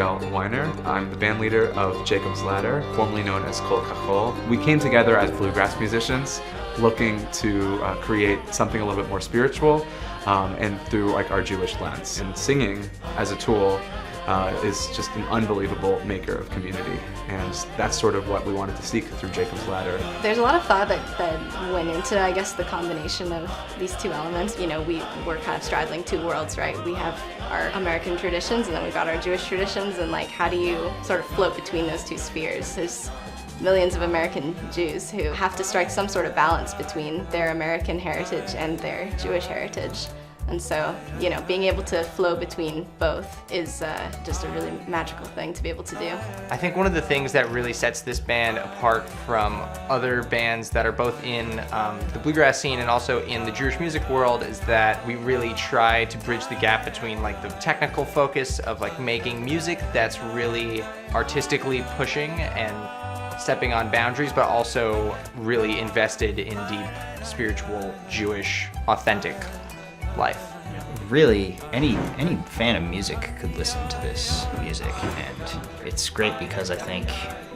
Ariel Weiner. I'm the band leader of Jacob's Ladder, formerly known as Kol Kachol. We came together as bluegrass musicians, looking to create something a little bit more spiritual, and through like our Jewish lens. And singing as a tool is just an unbelievable maker of community, and that's sort of what we wanted to seek through Jacob's Ladder. There's a lot of thought that went into, I guess, the combination of these two elements. You know, we're kind of straddling two worlds, right? We have our American traditions, and then we've got our Jewish traditions, and like, how do you sort of float between those two spheres? There's millions of American Jews who have to strike some sort of balance between their American heritage and their Jewish heritage. And so, you know, being able to flow between both is just a really magical thing to be able to do. I think one of the things that really sets this band apart from other bands that are both in the bluegrass scene and also in the Jewish music world is that we really try to bridge the gap between like the technical focus of like making music that's really artistically pushing and stepping on boundaries, but also really invested in deep spiritual, Jewish, authentic life. Really, any fan of music could listen to this music, and it's great because I think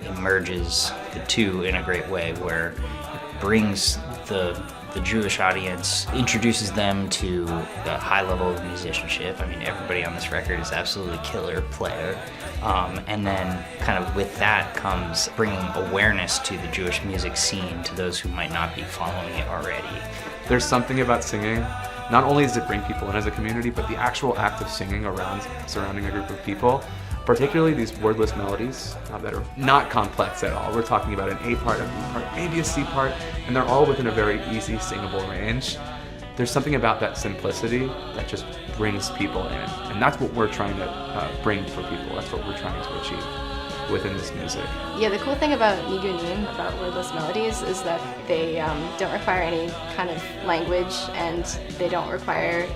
it merges the two in a great way, where it brings the Jewish audience, introduces them to a high level of musicianship. I mean, everybody on this record is absolutely killer player. And then kind of with that comes bringing awareness to the Jewish music scene to those who might not be following it already. There's something about singing. Not only does it bring people in as a community, but the actual act of singing around surrounding a group of people, particularly these wordless melodies that are not complex at all. We're talking about an A part, a B part, maybe a C part, and they're all within a very easy singable range. There's something about that simplicity that just brings people in, and that's what we're trying to bring for people. That's what we're trying to achieve within this music. Yeah, the cool thing about nigunim, about wordless melodies, is that they don't require any kind of language, and they don't require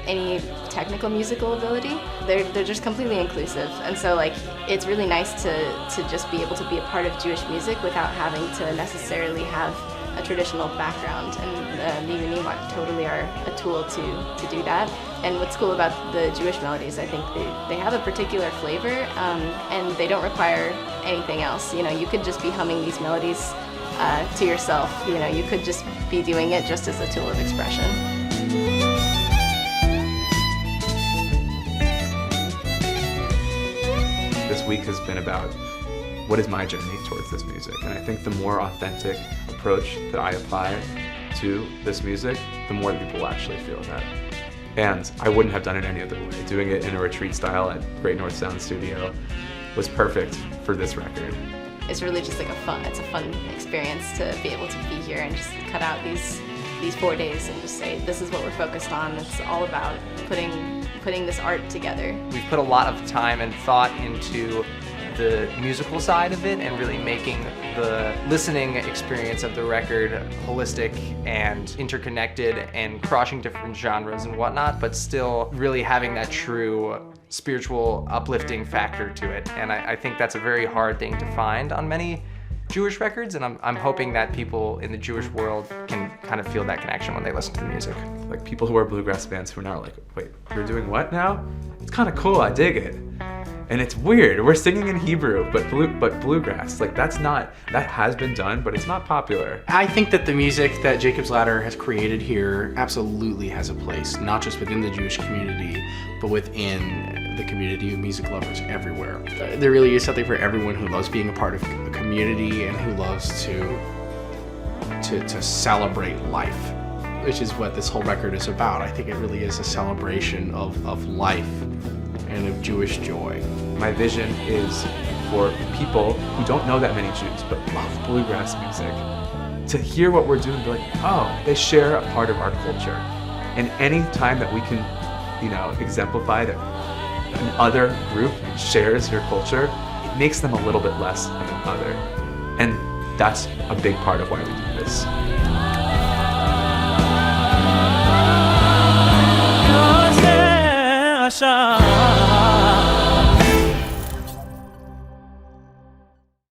any technical musical ability. They're just completely inclusive, and so like it's really nice to just be able to be a part of Jewish music without having to necessarily have a traditional background, and nigunim totally are a tool to do that. And what's cool about the Jewish melodies, I think they have a particular flavor, and they don't require anything else. You know, you could just be humming these melodies to yourself. You know, you could just be doing it just as a tool of expression. This week has been about what is my journey towards this music, and I think the more authentic approach that I apply to this music, the more that people will actually feel that. And I wouldn't have done it any other way. Doing it in a retreat style at Great North Sound Studio was perfect for this record. It's really just like it's a fun experience to be able to be here and just cut out these 4 days and just say, this is what we're focused on. It's all about putting this art together. We've put a lot of time and thought into the musical side of it and really making the listening experience of the record holistic and interconnected and crossing different genres and whatnot, but still really having that true spiritual uplifting factor to it. And I think that's a very hard thing to find on many Jewish records, and I'm hoping that people in the Jewish world can kind of feel that connection when they listen to the music. Like people who are bluegrass fans who are now like, wait, you're doing what now? It's kind of cool, I dig it. And it's weird, we're singing in Hebrew, but bluegrass, like that has been done, but it's not popular. I think that the music that Jacob's Ladder has created here absolutely has a place, not just within the Jewish community, but within the community of music lovers everywhere. There really is something for everyone who loves being a part of a community and who loves to celebrate life, which is what this whole record is about. I think it really is a celebration of life and of Jewish joy. My vision is for people who don't know that many Jews but love bluegrass music to hear what we're doing and be like, oh, they share a part of our culture. And any time that we can, exemplify that an other group shares your culture, it makes them a little bit less of an other. And that's a big part of why we do this. Shine.